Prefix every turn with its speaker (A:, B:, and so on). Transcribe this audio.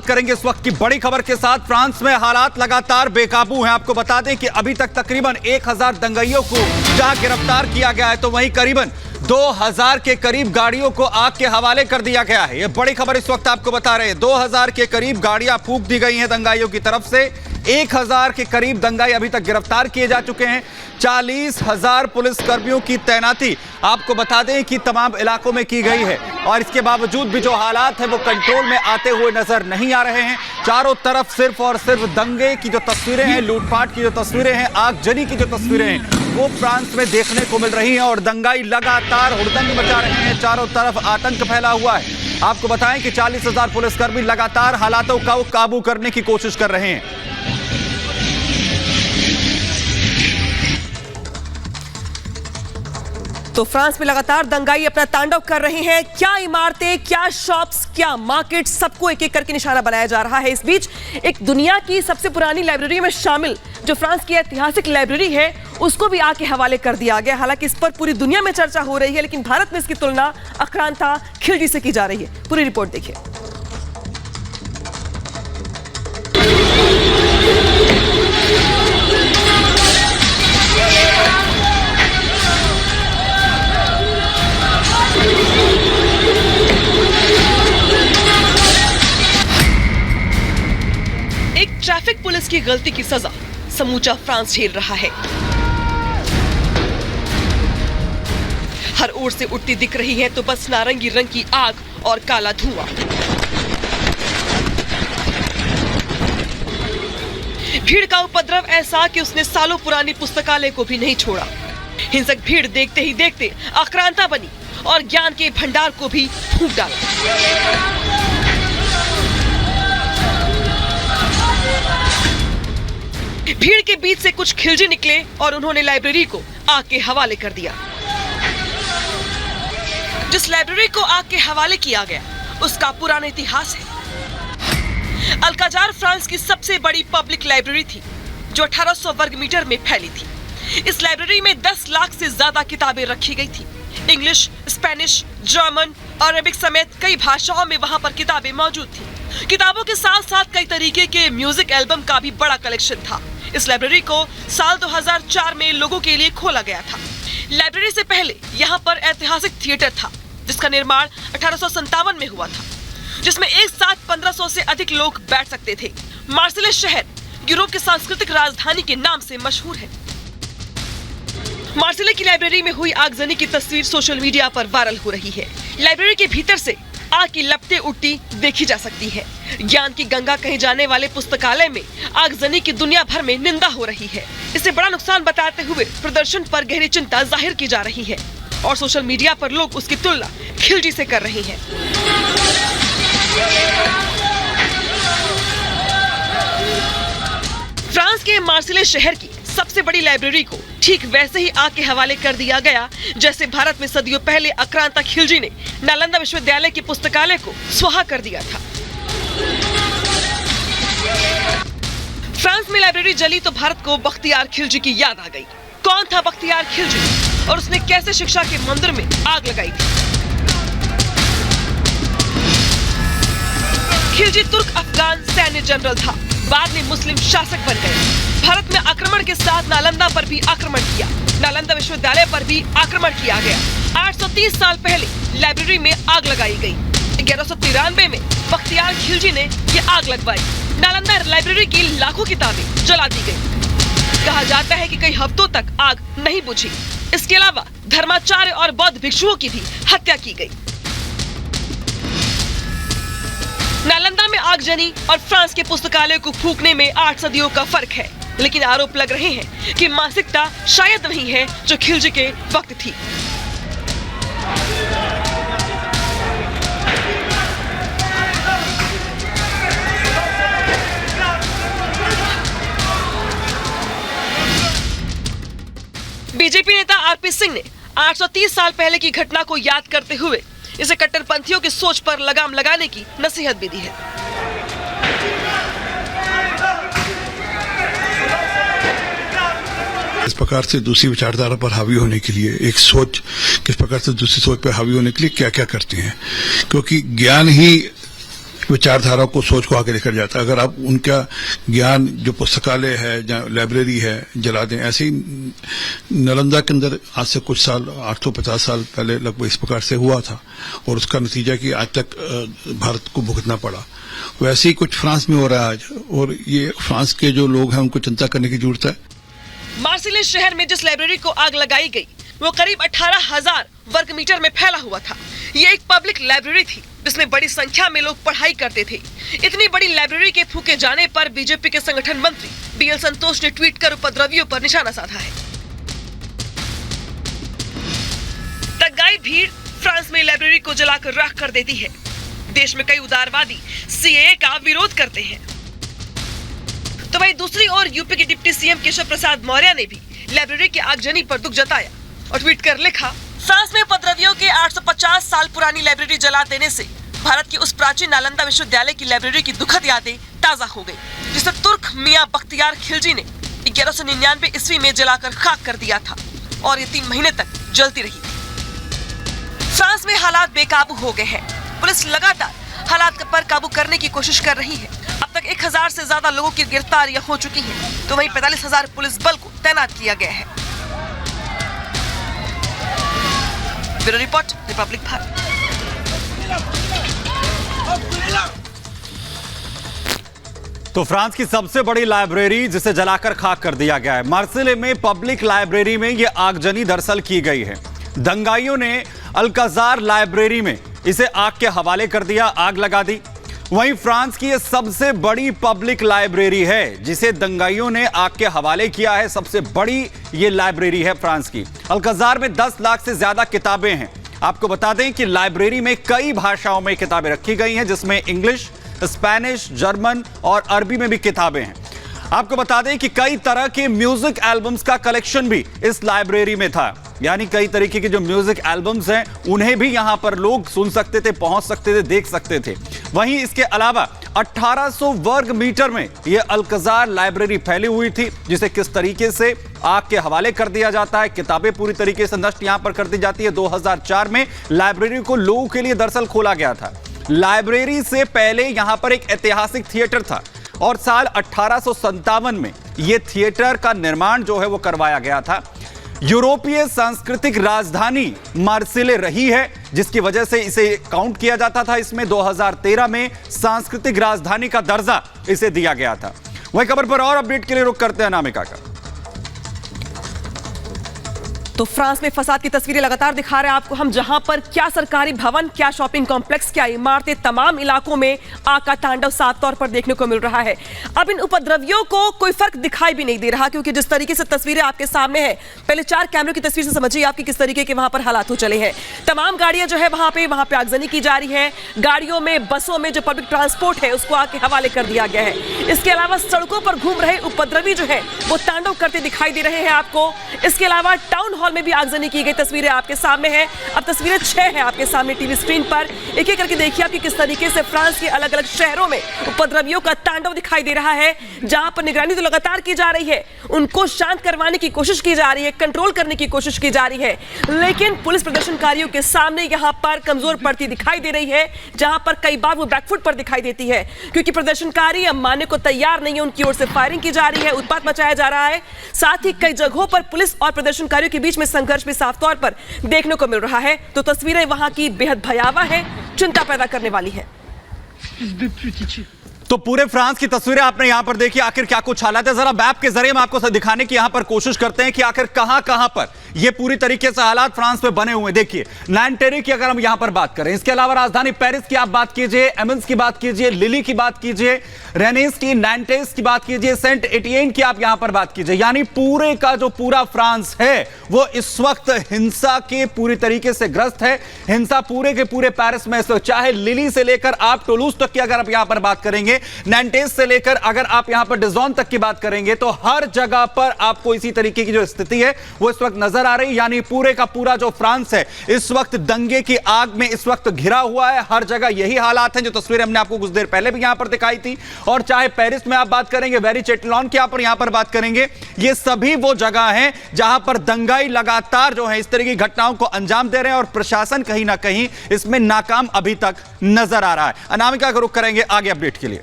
A: बात करेंगे इस वक्त की बड़ी खबर के साथ। फ्रांस में हालात लगातार बेकाबू हैं। आपको बता दें कि अभी तक तकरीबन 1000 दंगाइयों को जहां गिरफ्तार किया गया है, तो वहीं करीबन 2000 के करीब गाड़ियों को आग के हवाले कर दिया गया है। यह बड़ी खबर इस वक्त आपको बता रहे हैं। 2000 के करीब गाड़ियां फूंक दी गई हैं दंगाइयों की तरफ से। 1000 के करीब दंगाई अभी तक गिरफ्तार किए जा चुके हैं। 40,000 पुलिसकर्मियों की तैनाती आपको बता दें कि तमाम इलाकों में की गई है, और इसके बावजूद भी जो हालात है वो कंट्रोल में आते हुए नजर नहीं आ रहे हैं। चारों तरफ सिर्फ और सिर्फ दंगे की जो तस्वीरें हैं, लूटपाट की जो तस्वीरें हैं, आगजनी की जो तस्वीरें हैं, वो फ्रांस में देखने को मिल रही हैं। और दंगाई लगातार हुड़दंग मचा रहे हैं। चारों तरफ आतंक फैला हुआ है। आपको बताएं कि 40,000 पुलिसकर्मी लगातार हालातों को काबू करने की कोशिश कर रहे हैं।
B: तो फ्रांस में लगातार दंगाई अपना तांडव कर रहे हैं। क्या इमारतें, क्या शॉप्स, क्या मार्केट, सबको एक एक करके निशाना बनाया जा रहा है। इस बीच एक दुनिया की सबसे पुरानी लाइब्रेरी में शामिल जो फ्रांस की ऐतिहासिक लाइब्रेरी है, उसको भी आग के हवाले कर दिया गया। हालांकि इस पर पूरी दुनिया में चर्चा हो रही है, लेकिन भारत में इसकी तुलना आक्रांता खिलजी से की जा रही है। पूरी रिपोर्ट देखिए। ट्रैफिक पुलिस की गलती की सजा समूचा फ्रांस झेल रहा है। हर ओर से उठती दिख रही है तो बस नारंगी रंग की आग और काला धुआं। भीड़ का उपद्रव ऐसा कि उसने सालों पुरानी पुस्तकालय को भी नहीं छोड़ा। हिंसक भीड़ देखते ही देखते आक्रांता बनी और ज्ञान के भंडार को भी फूंक डाला। भीड़ के बीच से कुछ खिलजी निकले और उन्होंने लाइब्रेरी को आग के हवाले कर दिया। जिस लाइब्रेरी को आग के हवाले किया गया उसका पुराना इतिहास है। अल्काजार फ्रांस की सबसे बड़ी पब्लिक लाइब्रेरी थी जो 1800 वर्ग मीटर में फैली थी। इस लाइब्रेरी में 10 लाख से ज्यादा किताबें रखी गई थी। इंग्लिश, स्पेनिश, जर्मन और अरबिक समेत कई भाषाओं में वहां पर किताबें मौजूद थी। किताबों के साथ साथ कई तरीके के म्यूजिक एल्बम का भी बड़ा कलेक्शन था। इस लाइब्रेरी को साल 2004 में लोगों के लिए खोला गया था। लाइब्रेरी से पहले यहाँ पर ऐतिहासिक थिएटर था जिसका निर्माण 1857 में हुआ था, जिसमें एक साथ 1500 से अधिक लोग बैठ सकते थे। मार्सिले शहर यूरोप की सांस्कृतिक राजधानी के नाम से मशहूर है। मार्सिले की लाइब्रेरी में हुई आगजनी की तस्वीर सोशल मीडिया पर वायरल हो रही है। लाइब्रेरी के भीतर से आग की लपटें उठती देखी जा सकती है। ज्ञान की गंगा कहे जाने वाले पुस्तकालय में आगजनी की दुनिया भर में निंदा हो रही है। इसे बड़ा नुकसान बताते हुए प्रदर्शन पर गहरी चिंता जाहिर की जा रही है और सोशल मीडिया पर लोग उसकी तुलना खिलजी से कर रहे हैं। फ्रांस के मार्सिले शहर की सबसे बड़ी लाइब्रेरी को ठीक वैसे ही आग के हवाले कर दिया गया जैसे भारत में सदियों पहले आक्रांता खिलजी ने नालंदा विश्वविद्यालय की पुस्तकालय को स्वाहा कर दिया था। फ्रांस में लाइब्रेरी जली तो भारत को बख्तियार खिलजी की याद आ गई। कौन था बख्तियार खिलजी और उसने कैसे शिक्षा के मंदिर में आग लगाई थी? खिलजी तुर्क अफगान सैन्य जनरल था, बाद में मुस्लिम शासक बन गए। भारत में आक्रमण के साथ नालंदा पर भी आक्रमण किया। नालंदा विश्वविद्यालय पर भी आक्रमण किया गया। 830 साल पहले लाइब्रेरी में आग लगाई गई। 1193 में बख्तियार खिलजी ने ये आग लगवाई। नालंदा लाइब्रेरी की लाखों किताबें जला दी गई। कहा जाता है कि कई हफ्तों तक आग नहीं बुझी। इसके अलावा धर्माचार्य और बौद्ध भिक्षुओं की भी हत्या की गई। नालंदा में आगजनी और फ्रांस के पुस्तकालय को फूंकने में 8 सदियों का फर्क है, लेकिन आरोप लग रहे हैं कि मानसिकता शायद वही है जो खिलजी के वक्त थी। बीजेपी नेता आरपी सिंह ने 830 साल पहले की घटना को याद करते हुए इसे कट्टरपंथियों की सोच पर लगाम लगाने की नसीहत भी दी है।
C: इस प्रकार से दूसरी विचारधारा पर हावी होने के लिए एक सोच, किस प्रकार से दूसरी सोच पर हावी होने के लिए क्या क्या करती हैं, क्योंकि ज्ञान ही विचारधारा को, सोच को आगे लेकर जाता है। अगर आप उनका ज्ञान जो पुस्तकालय है, जहाँ लाइब्रेरी है, जला दें, ऐसे ही नालंदा के अंदर आज से कुछ साल, 850 साल पहले लगभग इस प्रकार से हुआ था और उसका नतीजा कि आज तक भारत को भुगतना पड़ा। वैसे ही कुछ फ्रांस में हो रहा है आज, और ये फ्रांस के जो लोग हैं उनको चिंता करने की जरूरत है।
B: मार्सिले शहर में जिस लाइब्रेरी को आग लगाई गई वो करीब 18,000 वर्ग मीटर में फैला हुआ था। ये एक पब्लिक लाइब्रेरी थी जिसमें बड़ी संख्या में लोग पढ़ाई करते थे। इतनी बड़ी लाइब्रेरी के फूके जाने पर बीजेपी के संगठन मंत्री बीएल संतोष ने ट्वीट कर उपद्रवियों पर निशाना साधा है। तगाई भीड़ फ्रांस में लाइब्रेरी को जलाकर राख कर देती है। देश में कई उदारवादी सीएए का विरोध करते हैं। तो वहीं दूसरी ओर यूपी के डिप्टी सीएम केशव प्रसाद मौर्य ने भी लाइब्रेरी की आगजनी पर दुख जताया और ट्वीट कर लिखा, फ्रांस में उपद्रवियों के 850 साल पुरानी लाइब्रेरी जला देने से भारत की उस प्राचीन नालंदा विश्वविद्यालय की लाइब्रेरी की दुखद यादें ताजा हो गई, जिसे तुर्क मियां बख्तियार खिलजी ने 1199 ईस्वी में जलाकर खाक कर दिया था और ये 3 महीने तक जलती रही। फ्रांस में हालात बेकाबू हो गए हैं। पुलिस लगातार हालात पर काबू करने की कोशिश कर रही है। अब तक 1000 से ज्यादा लोगों की गिरफ्तारियां हो चुकी हैं, तो वहीं 45,000 पुलिस बल को तैनात किया गया है। Bureau report, Republic Bharat.
A: तो फ्रांस की सबसे बड़ी लाइब्रेरी जिसे जलाकर खाक कर दिया गया है। मार्सिले में पब्लिक लाइब्रेरी में यह आगजनी दरअसल की गई है। दंगाइयों ने अल्काजार लाइब्रेरी में इसे आग के हवाले कर दिया, आग लगा दी। वहीं फ्रांस की यह सबसे बड़ी पब्लिक लाइब्रेरी है जिसे दंगाइयों ने आग के हवाले किया है। सबसे बड़ी यह लाइब्रेरी है फ्रांस की। अल्काजार में 10 लाख से ज्यादा किताबें हैं। आपको बता दें कि लाइब्रेरी में कई भाषाओं में किताबें रखी गई हैं, जिसमें इंग्लिश, स्पेनिश, जर्मन और अरबी में भी किताबें हैं। आपको बता दें कि कई तरह के म्यूजिक एल्बम्स का कलेक्शन भी इस लाइब्रेरी में था, यानी कई तरीके के जो म्यूजिक एल्बम्स हैं उन्हें भी यहां पर लोग सुन सकते थे, पहुंच सकते थे, देख सकते थे। वहीं इसके अलावा 1800 वर्ग मीटर में यह अल्काजार लाइब्रेरी फैली हुई थी, जिसे किस तरीके से आग के हवाले कर दिया जाता है, किताबें पूरी तरीके से नष्ट यहां पर कर दी जाती है। 2004 में लाइब्रेरी को लोगों के लिए दरअसल खोला गया था। लाइब्रेरी से पहले यहां पर एक ऐतिहासिक थिएटर था और साल 1857 में यह थिएटर का निर्माण जो है वो करवाया गया था। यूरोपीय सांस्कृतिक राजधानी मार्सिले रही है, जिसकी वजह से इसे काउंट किया जाता था। इसमें 2013 में सांस्कृतिक राजधानी का दर्जा इसे दिया गया था। वही खबर पर और अपडेट के लिए रुक करते हैं अनामिका का।
B: तो फ्रांस में फसाद की तस्वीरें लगातार दिखा रहे हैं आपको हम, जहां पर क्या सरकारी भवन, क्या शॉपिंग कॉम्प्लेक्स, क्या इमारतें, तमाम इलाकों में आग का तांडव साफ तौर पर देखने को मिल रहा है। अब इन उपद्रवियों को कोई फर्क दिखाई भी नहीं दे रहा, क्योंकि जिस तरीके से तस्वीरें आपके सामने है, पहले 4 कैमरों की तस्वीर से समझिए आपकी किस तरीके के वहां पर हालात हो चले हैं। तमाम गाड़ियां जो है वहां पे आगजनी की जा रही है। गाड़ियों में, बसों में जो पब्लिक ट्रांसपोर्ट है उसको आग के हवाले कर दिया गया है। इसके अलावा सड़कों पर घूम रहे उपद्रवी जो है वो तांडव करते दिखाई दे रहे हैं आपको। इसके अलावा टाउन हॉल में भी आगजनी की गई तस्वीरें आपके सामने हैं। अब तस्वीरें 6 हैं आपके सामने टीवी स्क्रीन पर। एक एक करके देखिए आपकी किस तरीके से फ्रांस के अलग अलग शहरों में उपद्रवियों का तांडव दिखाई दे रहा है, जहां पर निगरानी तो लगातार की जा रही है, उनको शांत करवाने की कोशिश की जा रही है, कंट्रोल करने की कोशिश की जा रही है, लेकिन पुलिस प्रदर्शनकारियों के सामने यहां पर कमजोर पड़ती दिखाई दे रही है, जहां पर कई बार वो बैकफुट पर दिखाई देती है, क्योंकि प्रदर्शनकारी अब मानने को तैयार नहीं है। उनकी ओर से फायरिंग की जा रही है, उत्पात मचाया जा रहा है। साथ ही कई जगहों पर पुलिस और प्रदर्शनकारियों के बीच में संघर्ष भी साफ तौर पर देखने को मिल रहा है। तो तस्वीरें वहां की बेहद भयावह है, चिंता पैदा करने वाली है।
A: तो पूरे फ्रांस की तस्वीरें आपने यहां पर देखी। आखिर क्या कुछ हालात है, जरा मैप के जरिए हम आपको दिखाने की यहां पर कोशिश करते हैं कि आखिर कहां पर ये पूरी तरीके से हालात फ्रांस में बने हुए। देखिए, नैंटेरे की अगर हम यहां पर बात करें, इसके अलावा राजधानी पेरिस की आप बात कीजिए, एमेंस की बात कीजिए, लिली की बात कीजिए, रेनेस की, नैंटेस की बात कीजिए, सेंट एटियन की आप यहां पर बात कीजिए, यानी पूरे का जो पूरा फ्रांस है वो इस वक्त हिंसा के पूरी तरीके से ग्रस्त है। हिंसा पूरे के पूरे पेरिस में, चाहे लिली से लेकर आप टुलूज तक की अगर आप यहां पर बात करेंगे करेंगे, नैंटेस से लेकर अगर आप यहां पर डिजॉन तक की बात करेंगे तो हर जगह पर आपको इसी तरीके की जो स्थिति है वो इस वक्त नजर आ रही। यानी पूरे का पूरा जो फ्रांस है इस वक्त दंगे की आग में इस वक्त घिरा हुआ है। हर जगह यही हालात हैं जो तस्वीरें हमने आपको कुछ देर पहले भी यहां पर दिखाई थी। और चाहे पेरिस में आप बात करेंगे, वेरी चेटलॉन की यहां पर बात करेंगे, ये सभी वो जगह हैं जहां पर दंगाई लगातार जो है इस तरह की घटनाओं को अंजाम दे रहे हैं और प्रशासन कहीं ना कहीं इसमें नाकाम अभी तक नजर आ रहा है। अनामिका का रुख करेंगे आगे अपडेट के लिए।